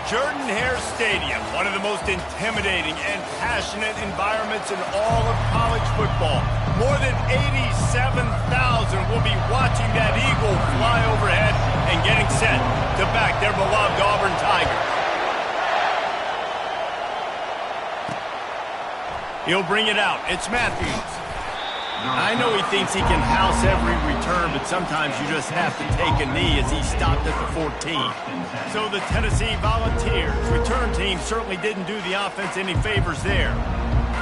Jordan-Hare Stadium, one of the most intimidating and passionate environments in all of college football. More than 87,000 will be watching that eagle fly overhead and getting set to back their beloved Auburn Tigers. He'll bring it out. It's Matthews. I know he thinks he can house every return, but sometimes you just have to take a knee as he stopped at the 14. So the Tennessee Volunteers return team certainly didn't do the offense any favors there.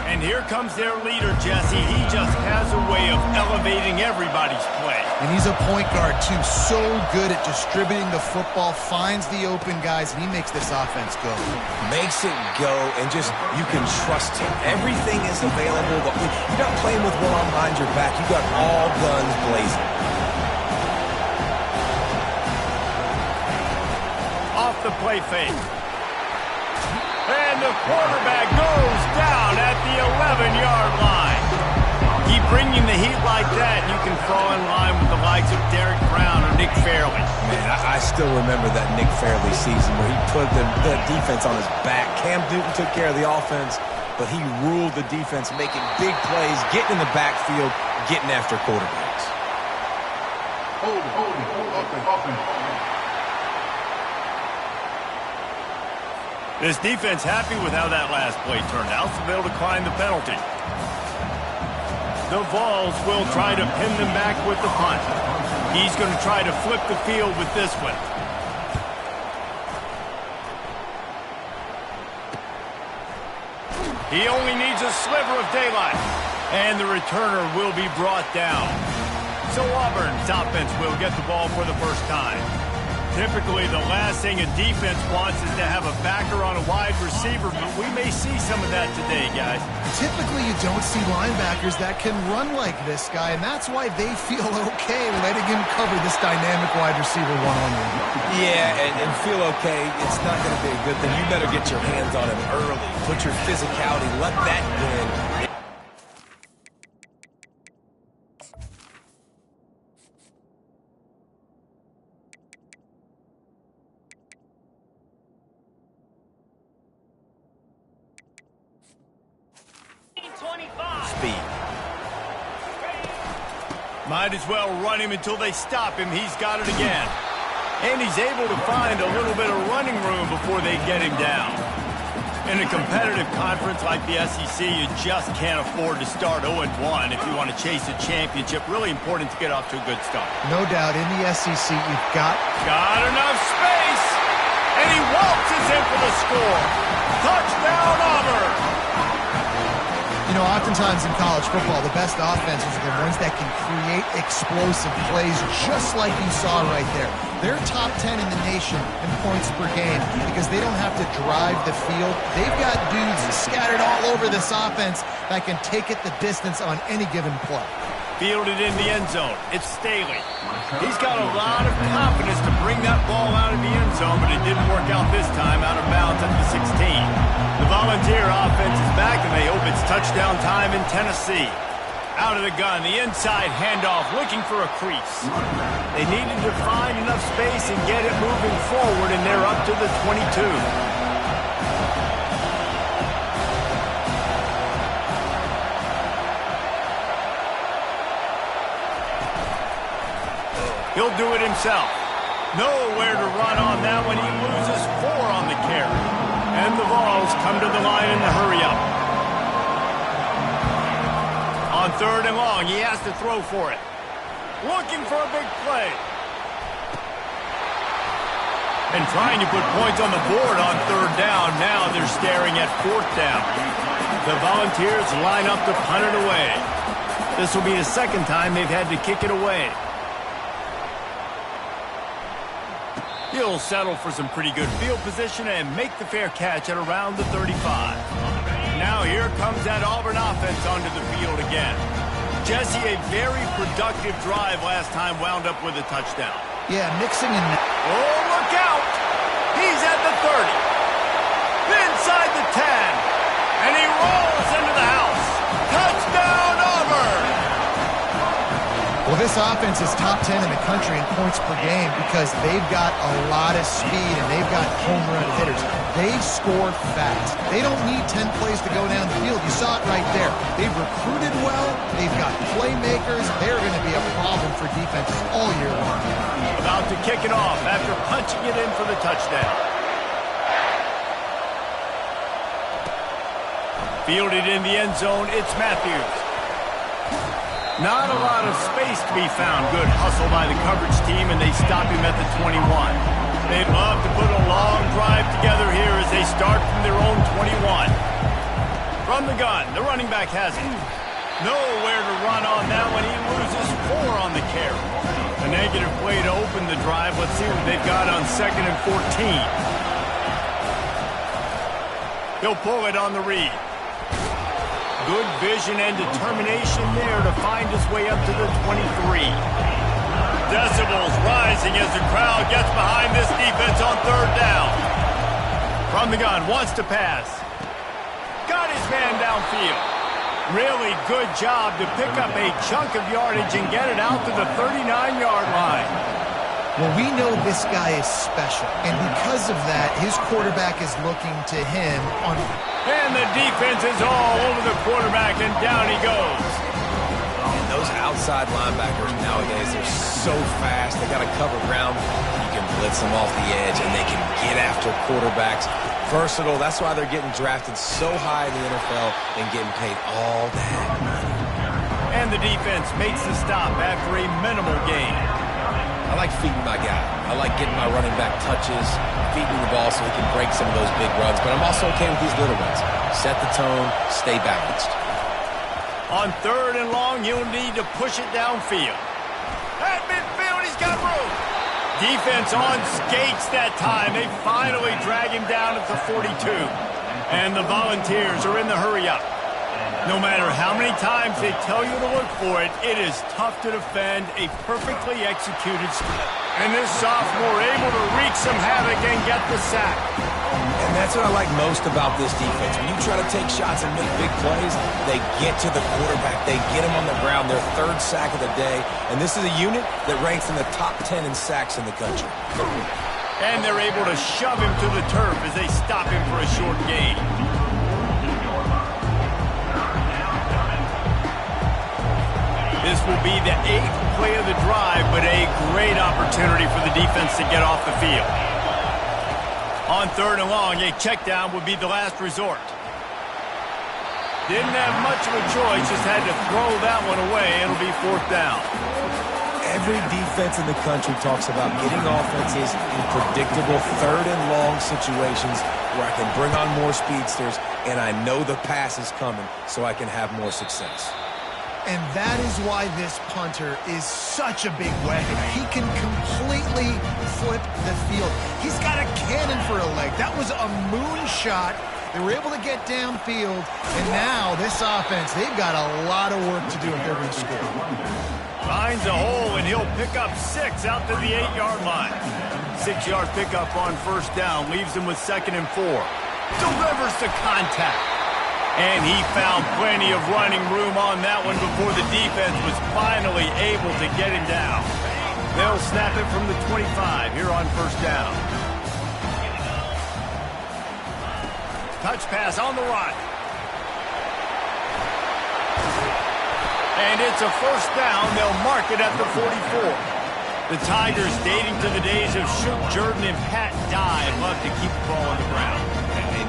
And here comes their leader, Jesse. He just has a way of elevating everybody's play. And he's a point guard, too. So good at distributing the football, finds the open guys, and he makes this offense go. Makes it go, and just, you can trust him. Everything is available. You're not playing with one arm behind your back. You got all guns blazing. Off the play fake. And the quarterback goes down at the 11-yard line. Keep bringing the heat like that, and you can fall in line with the likes of Derek Brown or Nick Fairley. Man, I still remember that Nick Fairley season where he put the defense on his back. Cam Newton took care of the offense, but he ruled the defense, making big plays, getting in the backfield, getting after quarterbacks. Offense. This defense happy with how that last play turned out, so they'll decline the penalty. The Vols will try to pin them back with the punt. He's going to try to flip the field with this one. He only needs a sliver of daylight, and the returner will be brought down. So Auburn's offense will get the ball for the first time. Typically, the last thing a defense wants is to have a backer on a wide receiver, but we may see some of that today, guys. Typically, you don't see linebackers that can run like this guy, and that's why they feel okay letting him cover this dynamic wide receiver one-on-one. Yeah, and feel okay. It's not going to be a good thing. You better get your hands on him early. Put your physicality. Let that win. Speed. Might as well run him until they stop him. He's got it again. And he's able to find a little bit of running room before they get him down. In a competitive conference like the SEC, you just can't afford to start 0-1 if you want to chase a championship. Really important to get off to a good start. No doubt, in the SEC, you've got enough space. And he waltzes in for the score. Touchdown, Auburn. You know, oftentimes in college football, the best offenses are the ones that can create explosive plays just like you saw right there. They're top 10 in the nation in points per game because they don't have to drive the field. They've got dudes scattered all over this offense that can take it the distance on any given play. Fielded in the end zone. It's Staley. He's got a lot of confidence to bring that ball out of the end zone, but it didn't work out this time, out of bounds at the 16. The Volunteer offense is back, and they hope it's touchdown time in Tennessee. Out of the gun, the inside handoff, looking for a crease. They needed to find enough space and get it moving forward, and they're up to the 22. He'll do it himself. Nowhere to run on that one. He loses 4 on the carry. And the Vols come to the line in the hurry-up. On 3rd and long, he has to throw for it. Looking for a big play. And trying to put points on the board on 3rd down. Now they're staring at 4th down. The Volunteers line up to punt it away. This will be the second time they've had to kick it away. He'll settle for some pretty good field position and make the fair catch at around the 35. Now here comes that Auburn offense onto the field again. Jesse, a very productive drive last time, wound up with a touchdown. Yeah, mixing in. Oh, look out! He's at the 30. Inside the 10. And he rolls into the house. Touchdown, Auburn! Well, Well, this offense is top 10 in the country in points per game because they've got a lot of speed and they've got home run hitters. They score fast. They don't need 10 plays to go down the field. You saw it right there. They've recruited well. They've got playmakers. They're going to be a problem for defenses all year long. About to kick it off after punching it in for the touchdown. Fielded in the end zone, it's Matthews. Not a lot of space to be found. Good hustle by the coverage team, and they stop him at the 21. They'd love to put a long drive together here as they start from their own 21. From the gun, the running back has it. Nowhere to run on that one. He loses 4 on the carry. A negative play to open the drive. Let's see what they've got on 2nd and 14. He'll pull it on the read. Good vision and determination there to find his way up to the 23. Decibels rising as the crowd gets behind this defense on 3rd down. From the gun, wants to pass. Got his man downfield. Really good job to pick up a chunk of yardage and get it out to the 39-yard line. Well, we know this guy is special, and because of that, his quarterback is looking to him on... And the defense is all over the quarterback, and down he goes. And those outside linebackers nowadays, they're so fast. They got to cover ground. You can blitz them off the edge, and they can get after quarterbacks. Versatile. That's why they're getting drafted so high in the NFL and getting paid all that money. And the defense makes the stop after a minimal gain. I like feeding my guy. I like getting my running back touches, feeding the ball so he can break some of those big runs. But I'm also okay with these little ones. Set the tone, stay balanced. On 3rd and long, he'll need to push it downfield. At midfield, he's got room. Defense on skates that time. They finally drag him down at the 42. And the Volunteers are in the hurry-up. No matter how many times they tell you to look for it, it is tough to defend a perfectly executed strip. And this sophomore able to wreak some havoc and get the sack. And that's what I like most about this defense. When you try to take shots and make big plays, they get to the quarterback. They get him on the ground, their 3rd sack of the day. And this is a unit that ranks in the top 10 in sacks in the country. And they're able to shove him to the turf as they stop him for a short gain. This will be the 8th play of the drive, but a great opportunity for the defense to get off the field. On 3rd and long, a check down would be the last resort. Didn't have much of a choice, just had to throw that one away. It'll be 4th down. Every defense in the country talks about getting offenses in predictable 3rd and long situations where I can bring on more speedsters and I know the pass is coming so I can have more success. And that is why this punter is such a big weapon. He can completely flip the field. He's got a cannon for a leg. That was a moonshot. They were able to get downfield, and now this offense, they've got a lot of work to do if they're going to score. Finds a hole, and he'll pick up 6 out to the 8-yard line. 6-yard pickup on 1st down, leaves him with 2nd and 4. Delivers the contact. And he found plenty of running room on that one before the defense was finally able to get him down. They'll snap it from the 25 here on 1st down. Touch pass on the run. And it's a 1st down. They'll mark it at the 44. The Tigers, dating to the days of Shook Jordan and Pat Dye, love to keep the ball on the ground.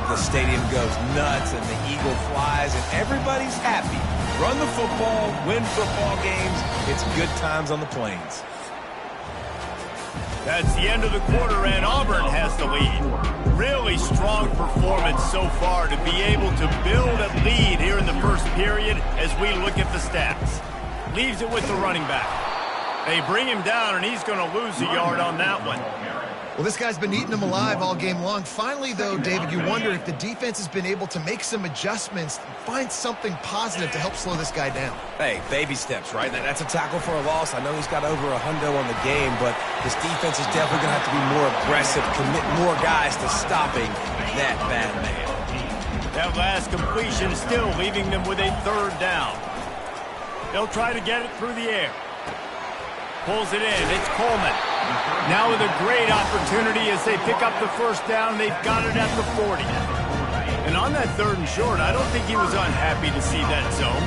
The stadium goes nuts and the eagle flies and everybody's happy. Run the football, win football games. It's good times on the plains. That's the end of the quarter, and Auburn has the lead. Really strong performance so far to be able to build a lead here in the 1st period as we look at the stats. Leaves it with the running back. They bring him down, and he's going to lose a yard on that one. Well, this guy's been eating them alive all game long. Finally, though, David, you wonder if the defense has been able to make some adjustments, find something positive to help slow this guy down. Hey, baby steps, right? That's a tackle for a loss. I know he's got over $100 on the game, but this defense is definitely going to have to be more aggressive, commit more guys to stopping that bad man. That last completion still leaving them with a 3rd down. They'll try to get it through the air. Pulls it in. It's Coleman. Now with a great opportunity as they pick up the first down. They've got it at the 40. And on that 3rd and short, I don't think he was unhappy to see that zone.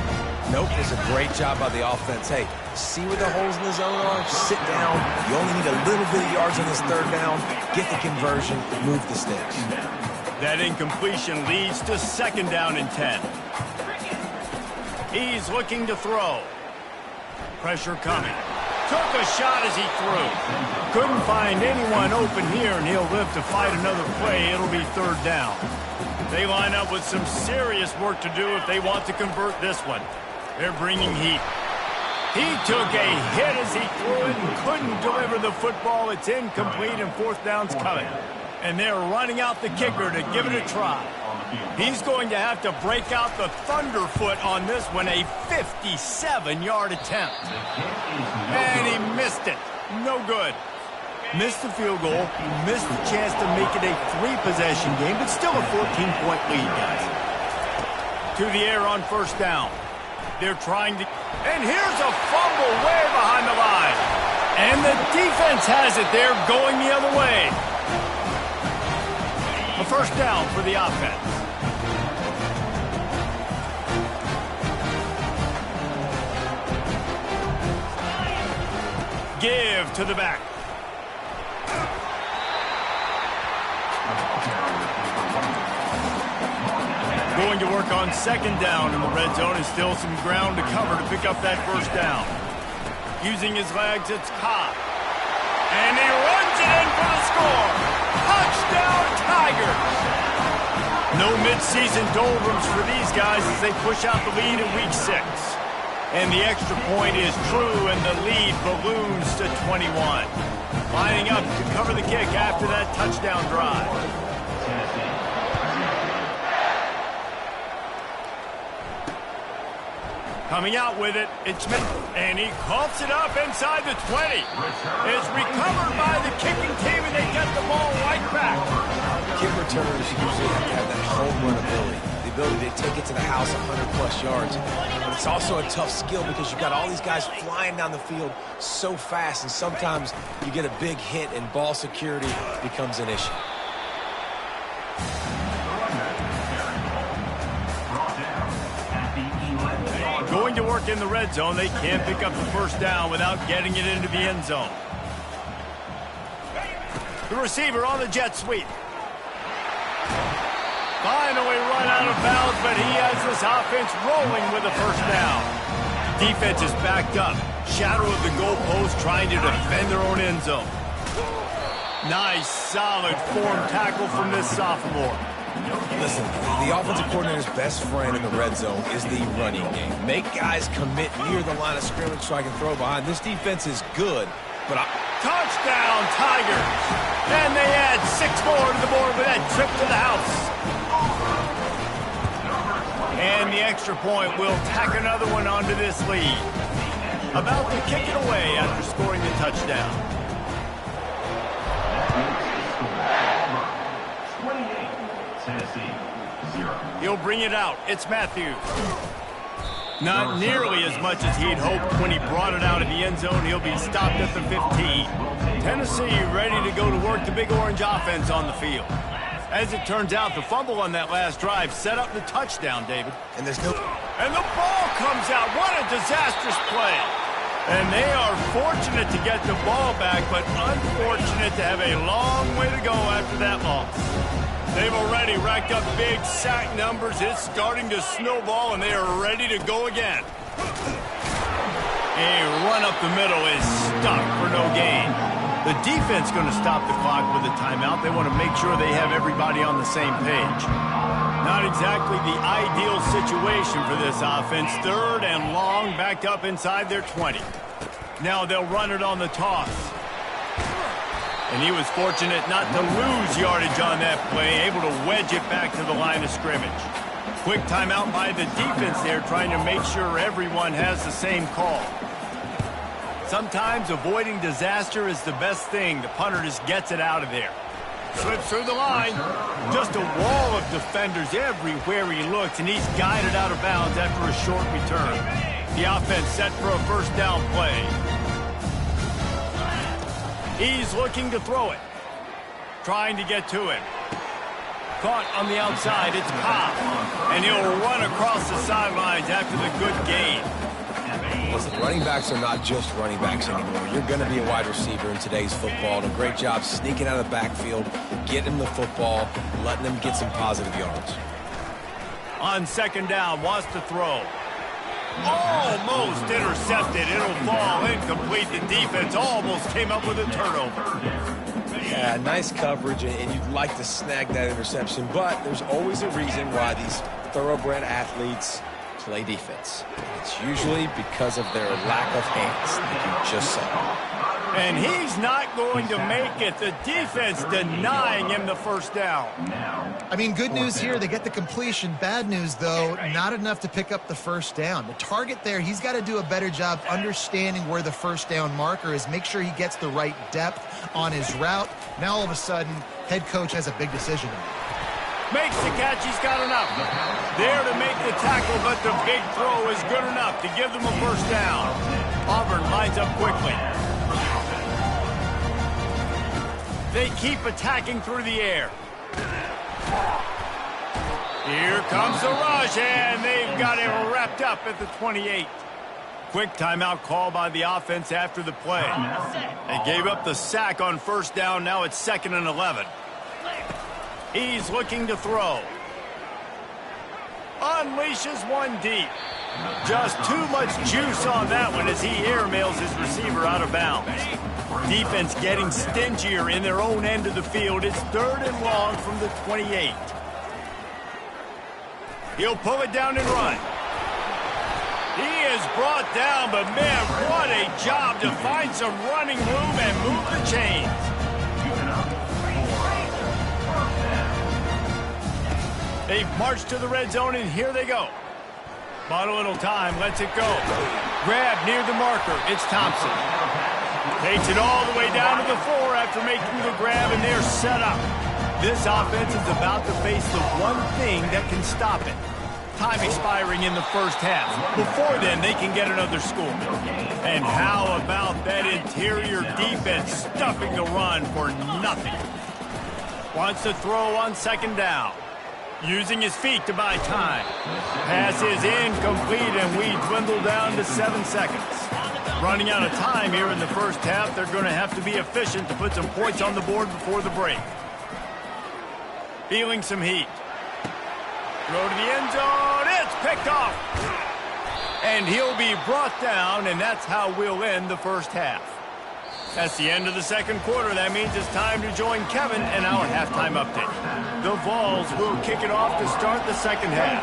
Nope, it's a great job by the offense. Hey, see where the holes in the zone are? Sit down. You only need a little bit of yards on this 3rd down. Get the conversion. Move the sticks. That incompletion leads to 2nd down and 10. He's looking to throw. Pressure coming. Took a shot as he threw. Couldn't find anyone open here, and he'll live to fight another play. It'll be 3rd down. They line up with some serious work to do if they want to convert this one. They're bringing heat. He took a hit as he threw it and couldn't deliver the football. It's incomplete, and 4th down's coming. And they're running out the kicker to give it a try. He's going to have to break out the thunderfoot on this one, a 57-yard attempt. And he missed it. No good. Missed the field goal, missed the chance to make it a 3-possession game, but still a 14-point lead, guys. To the air on 1st down. They're trying to... And here's a fumble way behind the line. And the defense has it there going the other way. A 1st down for the offense. Give to the back. Going to work on 2nd down in the red zone, and still some ground to cover to pick up that 1st down. Using his legs, it's Cobb. And he runs it in for the score. Touchdown, Tigers. No midseason doldrums for these guys as they push out the lead in week 6. And the extra point is true, and the lead balloons to 21. Lining up to cover the kick after that touchdown drive. Coming out with it, it's Smith, and he coughs it up inside the 20. It's recovered by the kicking team, and they get the ball right back. Kick returners usually have to have that home run ability. The ability to take it to the house 100-plus yards. But it's also a tough skill because you've got all these guys flying down the field so fast, and sometimes you get a big hit and ball security becomes an issue. Going to work in the red zone. They can't pick up the 1st down without getting it into the end zone. The receiver on the jet sweep. Finally run out of bounds, but he has this offense rolling with a 1st down. Defense is backed up. Shadow of the goalpost trying to defend their own end zone. Nice, solid form tackle from this sophomore. Listen, the offensive coordinator's best friend in the red zone is the running game. Make guys commit near the line of scrimmage so I can throw behind. This defense is good, but touchdown, Tigers! And they add 6 more to the board with that trip to the house. And the extra point will tack another one onto this lead. About to kick it away after scoring the touchdown. 28, Tennessee, 0. He'll bring it out. It's Matthews. Not nearly as much as he'd hoped when he brought it out of the end zone. He'll be stopped at the 15. Tennessee ready to go to work the Big Orange offense on the field. As it turns out, the fumble on that last drive set up the touchdown, David. And the ball comes out. What a disastrous play. And they are fortunate to get the ball back, but unfortunate to have a long way to go after that loss. They've already racked up big sack numbers. It's starting to snowball, and they are ready to go again. A run up the middle is stuck for no gain. The defense going to stop the clock with a timeout. They want to make sure they have everybody on the same page. Not exactly the ideal situation for this offense. 3rd and long, backed up inside their 20. Now they'll run it on the toss. And he was fortunate not to lose yardage on that play, able to wedge it back to the line of scrimmage. Quick timeout by the defense there, trying to make sure everyone has the same call. Sometimes avoiding disaster is the best thing. The punter just gets it out of there. Slips through the line. Just a wall of defenders everywhere he looks, and he's guided out of bounds after a short return. The offense set for a 1st down play. He's looking to throw it. Trying to get to him. Caught on the outside. It's Cobb. And he'll run across the sidelines after the good gain. Listen, running backs are not just running backs anymore. You're going to be a wide receiver in today's football. And a great job sneaking out of the backfield, getting the football, letting them get some positive yards. On second down, wants to throw. Almost intercepted. It'll fall incomplete. The defense almost came up with a turnover. Yeah, nice coverage, and you'd like to snag that interception, but there's always a reason why these thoroughbred athletes play defense. It's usually because of their lack of hands, like you just saw. And he's not going to make it. The defense denying him the first down. I mean, good news here, they get the completion. Bad news, though, not enough to pick up the first down. The target there, he's got to do a better job understanding where the first down marker is, make sure he gets the right depth on his route. Now, all of a sudden, head coach has a big decision to make. Makes the catch, he's got enough. There to make the tackle, but the big throw is good enough to give them a first down. Auburn lines up quickly. They keep attacking through the air. Here comes the rush, and they've got it wrapped up at the 28. Quick timeout call by the offense after the play. They gave up the sack on first down. Now it's 2nd and 11. He's looking to throw. Unleashes one deep. Just too much juice on that one as he airmails his receiver out of bounds. Defense getting stingier in their own end of the field. It's 3rd and long from the 28. He'll pull it down and run. He is brought down, but man, what a job to find some running room and move the chains. They've marched to the red zone, and here they go. Bought a little time, lets it go. Grab near the marker, it's Thompson. Takes it all the way down to the 4 after making the grab, and they're set up. This offense is about to face the one thing that can stop it. Time expiring in the first half. Before then, they can get another score. And how about that interior defense stuffing the run for nothing? Wants to throw on second down. Using his feet to buy time. Pass is incomplete, and we dwindle down to 7 seconds. Running out of time here in the first half. They're going to have to be efficient to put some points on the board before the break. Feeling some heat. Throw to the end zone. It's picked off. And he'll be brought down, and that's how we'll end the first half. That's the end of the second quarter. That means it's time to join Kevin in our halftime update. The Vols will kick it off to start the second half.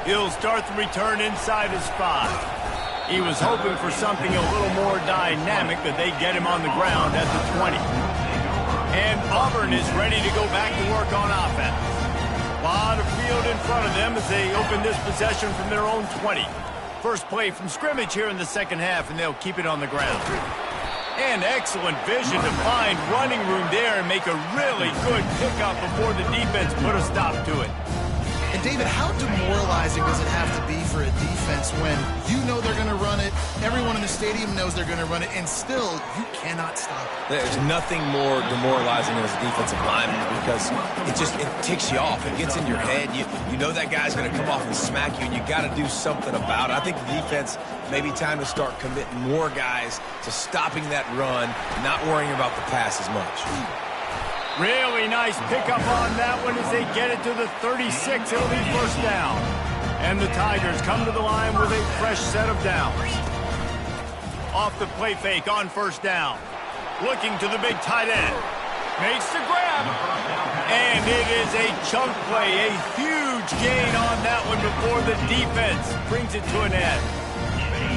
He'll start the return inside his 5. He was hoping for something a little more dynamic, but they get him on the ground at the 20. And Auburn is ready to go back to work on offense. A lot of field in front of them as they open this possession from their own 20. First play from scrimmage here in the second half, and they'll keep it on the ground. And excellent vision to find running room there and make a really good pickup before the defense put a stop to it. And, David, how demoralizing does it have to be for a defense when you know they're going to run it, everyone in the stadium knows they're going to run it, and still you cannot stop it? There's nothing more demoralizing as a defensive lineman because it ticks you off. It gets in your head. You know that guy's going to come off and smack you, and you got to do something about it. I think the defense maybe time to start committing more guys to stopping that run, not worrying about the pass as much. Really nice pickup on that one as they get it to the 36. It'll be first down. And the Tigers come to the line with a fresh set of downs. Off the play fake on first down. Looking to the big tight end. Makes the grab. And it is a chunk play. A huge gain on that one before the defense brings it to an end.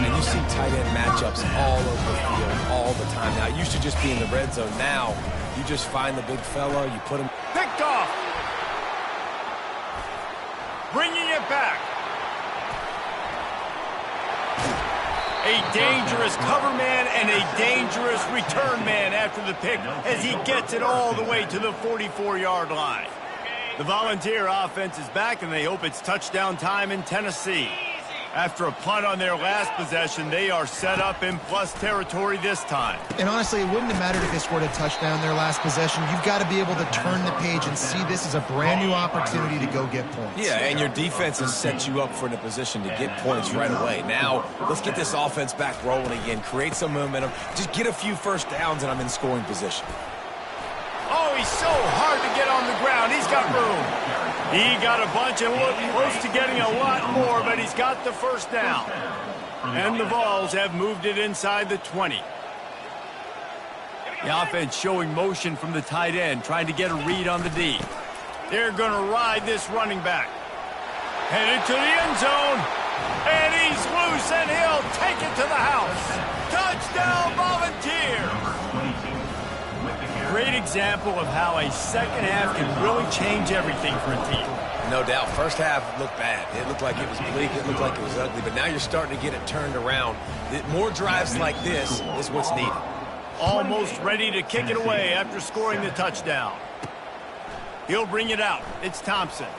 And you see tight end matchups all over the field all the time. Now, it used to just be in the red zone. Now, you just find the big fella, you put him. Picked off. Bringing it back. A dangerous cover man and a dangerous return man after the pick as he gets it all the way to the 44-yard line. The Volunteer offense is back, and they hope it's touchdown time in Tennessee. After a punt on their last possession, they are set up in plus territory this time. And honestly, it wouldn't have mattered if they scored a touchdown their last possession. You've got to be able to turn the page and see this as a brand new opportunity to go get points. Yeah, and your defense has set you up for in a position to get points right away. Now, let's get this offense back rolling again, create some momentum, just get a few first downs, and I'm in scoring position. Oh, he's so hard to get on the ground. He's got room. He got a bunch and looked close to getting a lot more, but he's got the first down. And the Vols have moved it inside the 20. The offense showing motion from the tight end, trying to get a read on the D. They're going to ride this running back. Headed to the end zone. And he's loose, and he'll take it to the house. Touchdown, Volunteers! Great example of how a second half can really change everything for a team. No doubt. First half looked bad. It looked like it was bleak. It looked like it was ugly. But now you're starting to get it turned around. More drives like this is what's needed. Almost ready to kick it away after scoring the touchdown. He'll bring it out. It's Thompson.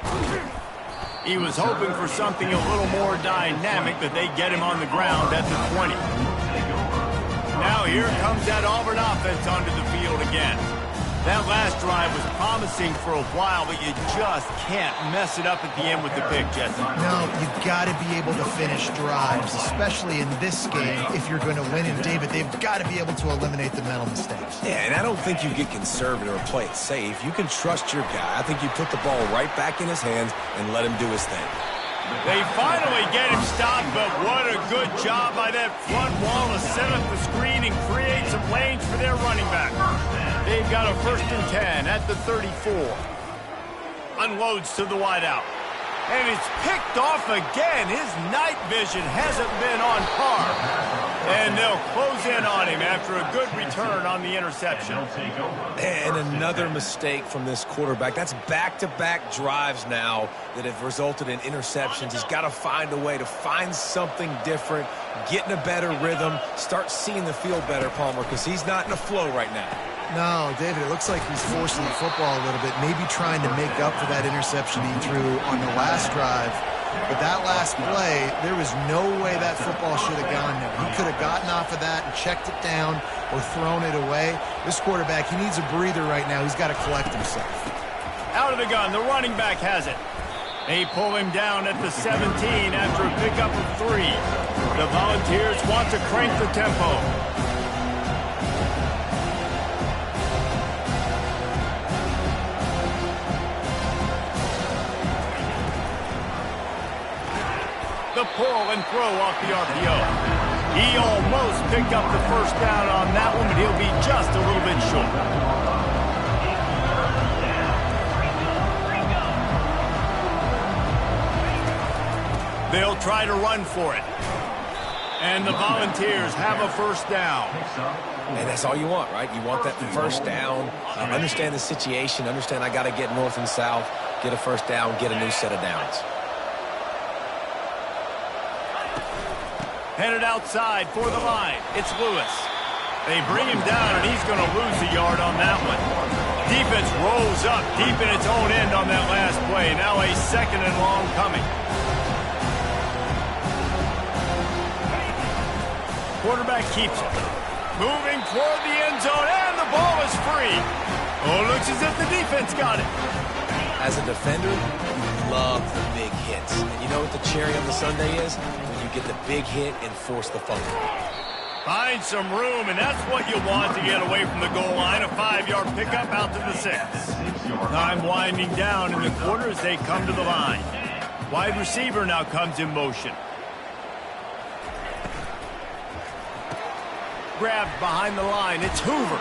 He was hoping for something a little more dynamic, but they get him on the ground at the 20. Now here comes that Auburn offense onto the field again. That last drive was promising for a while, but you just can't mess it up at the end with the pick, Jesse. No, you've got to be able to finish drives, especially in this game if you're going to win. And, David, they've got to be able to eliminate the mental mistakes. Yeah, and I don't think you get conservative or play it safe. You can trust your guy. I think you put the ball right back in his hands and let him do his thing. They finally get him stopped, but what a good job by that front wall to set up the screen and create some lanes for their running back. They've got a 1st and 10 at the 34. Unloads to the wideout. And it's picked off again. His night vision hasn't been on par. And they'll close in on him after a good return on the interception. And another mistake from this quarterback. That's back-to-back drives now that have resulted in interceptions. He's got to find a way to find something different, get in a better rhythm, start seeing the field better, Palmer, because he's not in a flow right now. No, David, it looks like he's forcing the football a little bit, maybe trying to make up for that interception he threw on the last drive. But that last play, there was no way that football should have gone there. He could have gotten off of that and checked it down or thrown it away. This quarterback, he needs a breather right now. He's got to collect himself. Out of the gun, the running back has it. They pull him down at the 17 after a pickup of 3. The Volunteers want to crank the tempo. The pull and throw off the RPO. He almost picked up the first down on that one, but he'll be just a little bit short. They'll try to run for it. And the Volunteers have a first down. And that's all you want, right? You want that first down. Understand the situation. Understand I got to get north and south, get a first down, get a new set of downs. Headed outside for the line. It's Lewis. They bring him down, and he's going to lose a yard on that one. Defense rolls up deep in its own end on that last play. Now a 2nd and long coming. Quarterback keeps it. Moving toward the end zone, and the ball is free. Oh, looks as if the defense got it. As a defender, you love the big hits. And you know what the cherry on the sundae is? Get the big hit and force the fumble. Find some room, and that's what you want to get away from the goal line. A 5-yard pickup out to the 6. Time winding down in the quarter as they come to the line. Wide receiver now comes in motion. Grabbed behind the line. It's Hoover.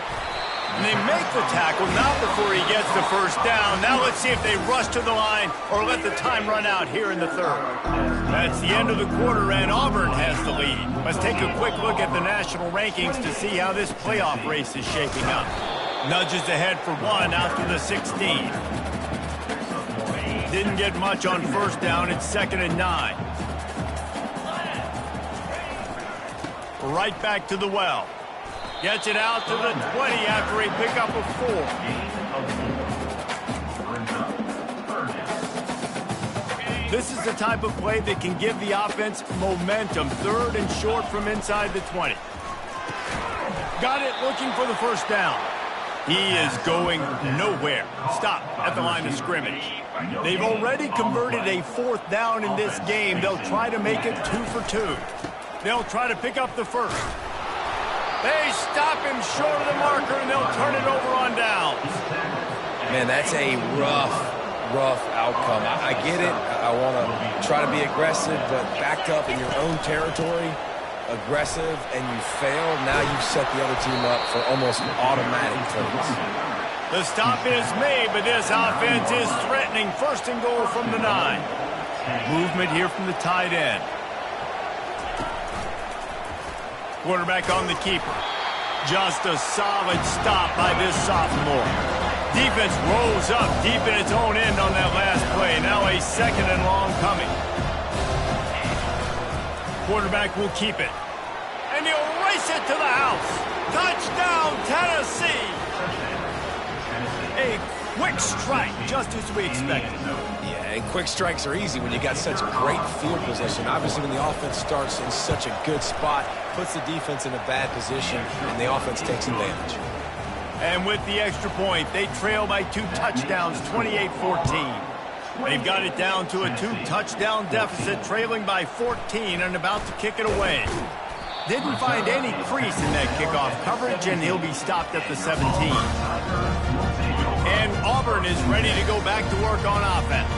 And they make the tackle, not before he gets the first down. Now let's see if they rush to the line or let the time run out here in the 3rd. That's the end of the quarter, and Auburn has the lead. Let's take a quick look at the national rankings to see how this playoff race is shaping up. Nudges ahead for 1 out to the 16. Didn't get much on first down. It's 2nd and 9. Right back to the well. Gets it out to the 20 after a pickup of 4. This is the type of play that can give the offense momentum. 3rd and short from inside the 20. Got it, looking for the first down. He is going nowhere. Stop at the line of scrimmage. They've already converted a 4th down in this game. They'll try to make it 2 for 2. They'll try to pick up the first. They stop him short of the marker, and they'll turn it over on downs. Man, that's a rough outcome. I get it. I want to try to be aggressive, but backed up in your own territory, aggressive, and you fail, now you've set the other team up for almost automatic points. The stop is made, but this offense is threatening. 1st and goal from the 9. Movement here from the tight end. Quarterback on the keeper. Just a solid stop by this sophomore. Defense rolls up deep in its own end on that last play. Now a 2nd and long coming. Quarterback will keep it. And he'll race it to the house. Touchdown, Tennessee. A quick strike, just as we expected. Yeah, and quick strikes are easy when you got such great field position. Obviously, when the offense starts in such a good spot, puts the defense in a bad position, and the offense takes advantage. And with the extra point, they trail by 2 touchdowns, 28-14. They've got it down to a 2-touchdown deficit, trailing by 14 and about to kick it away. Didn't find any crease in that kickoff coverage, and he'll be stopped at the 17. And Auburn is ready to go back to work on offense.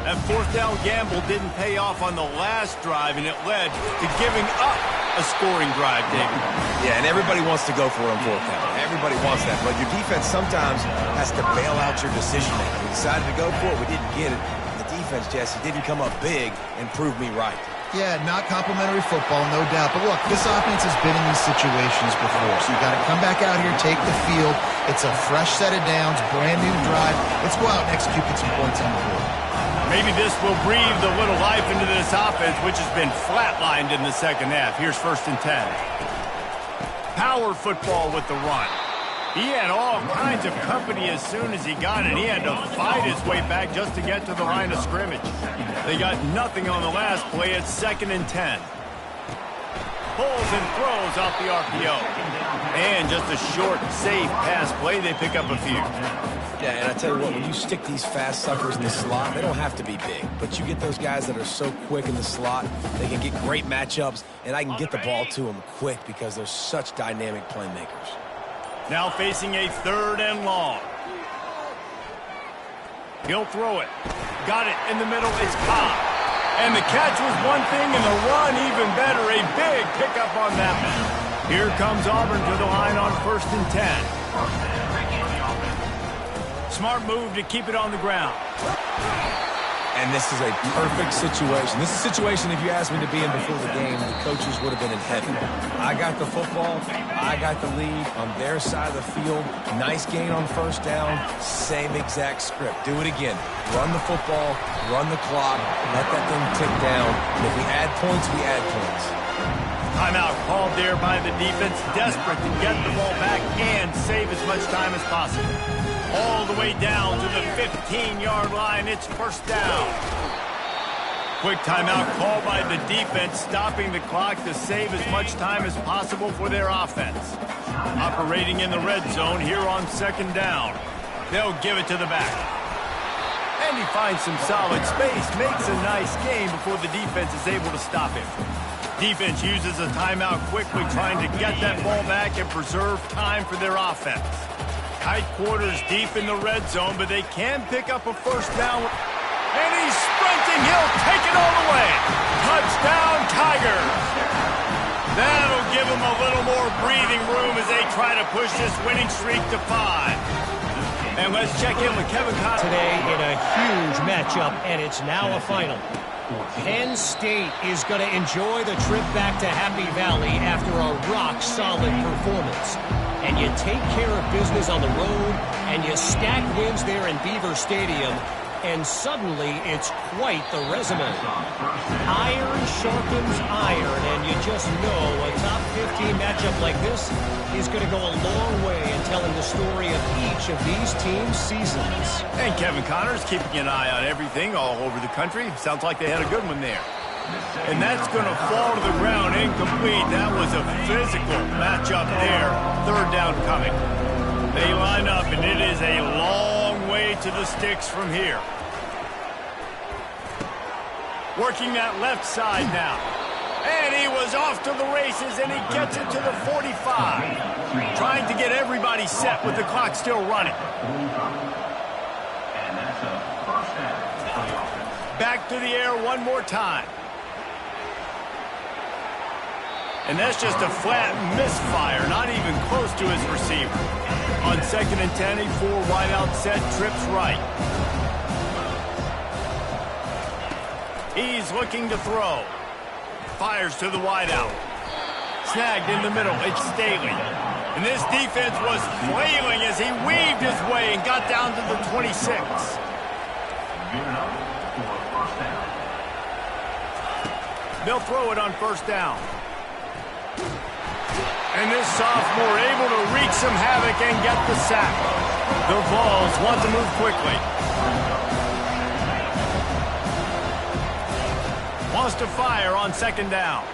That 4th down gamble didn't pay off on the last drive, and it led to giving up a scoring drive, David. Yeah, and everybody wants to go for it on 4th down. Everybody wants that, but your defense sometimes has to bail out your decision making. We decided to go for it. We didn't get it. The defense, Jesse, didn't come up big and prove me right. Yeah, not complimentary football, no doubt. But look, this offense has been in these situations before, so you got to come back out here, take the field. It's a fresh set of downs, brand new drive. Let's go out and execute, get some points on the board. Maybe this will breathe a little life into this offense, which has been flatlined in the 2nd half. Here's 1st and 10. Power football with the run. He had all kinds of company as soon as he got it. He had to fight his way back just to get to the line of scrimmage. They got nothing on the last play. It's 2nd and 10. Pulls and throws off the RPO. And just a short, safe pass play. They pick up a few. Yeah, and I tell you what, when you stick these fast suckers in the slot, they don't have to be big. But you get those guys that are so quick in the slot, they can get great matchups, and I can get the ball to them quick because they're such dynamic playmakers. Now facing a 3rd and long. He'll throw it. Got it in the middle. It's Cobb. And the catch was one thing, and the run even better. A big pickup on that one. Here comes Auburn to the line on 1st and 10. Smart move to keep it on the ground. And this is a perfect situation. This is a situation, if you asked me to be in before the game, the coaches would have been in heaven. I got the football. I got the lead on their side of the field. Nice gain on 1st down. Same exact script. Do it again. Run the football. Run the clock. Let that thing tick down. And if we add points, we add points. Timeout called there by the defense. Desperate to get the ball back and save as much time as possible. All the way down to the 15-yard line. It's 1st down. Quick timeout called by the defense, stopping the clock to save as much time as possible for their offense. Operating in the red zone here on 2nd down. They'll give it to the back. And he finds some solid space, makes a nice gain before the defense is able to stop him. Defense uses a timeout quickly, trying to get that ball back and preserve time for their offense. Tight quarters deep in the red zone, but they can pick up a 1st down. And he's sprinting. He'll take it all the way. Touchdown, Tigers. That'll give them a little more breathing room as they try to push this winning streak to 5. And let's check in with Kevin Connolly. Today in a huge matchup, and it's now a final. Penn State is going to enjoy the trip back to Happy Valley after a rock-solid performance. And you take care of business on the road, and you stack wins there in Beaver Stadium, And suddenly, it's quite the resume. Iron sharpens iron, and you just know a top 15 matchup like this is going to go a long way in telling the story of each of these teams' seasons. And Kevin Connor's keeping an eye on everything all over the country. Sounds like they had a good one there. And that's going to fall to the ground incomplete. That was a physical matchup there. Third down coming. They line up, and it is a long way to the sticks from here. Working that left side now. And he was off to the races, and he gets it to the 45. Trying to get everybody set with the clock still running. Back to the air one more time. And that's just a flat misfire, not even close to his receiver. On 2nd and 10, a 4 wide out set, trips right. He's looking to throw. Fires to the wide out. Snagged in the middle, it's Staley. And this defense was flailing as he weaved his way and got down to the 26. They'll throw it on first down. And this sophomore able to wreak some havoc and get the sack. The Vols want to move quickly. Wants to fire on 2nd down.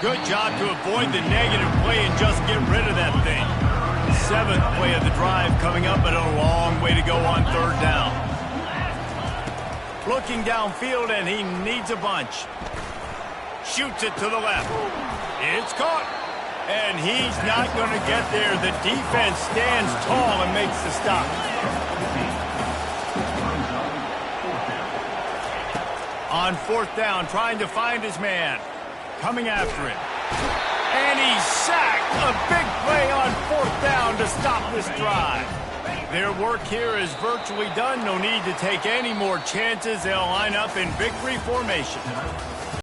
Good job to avoid the negative play and just get rid of that thing. 7th play of the drive coming up, but a long way to go on 3rd down. Looking downfield, and he needs a bunch. Shoots it to the left. It's caught. And he's not going to get there. The defense stands tall and makes the stop. On 4th down, trying to find his man. Coming after him. And he's sacked. A big play on 4th down to stop this drive. Their work here is virtually done. No need to take any more chances. They'll line up in victory formation.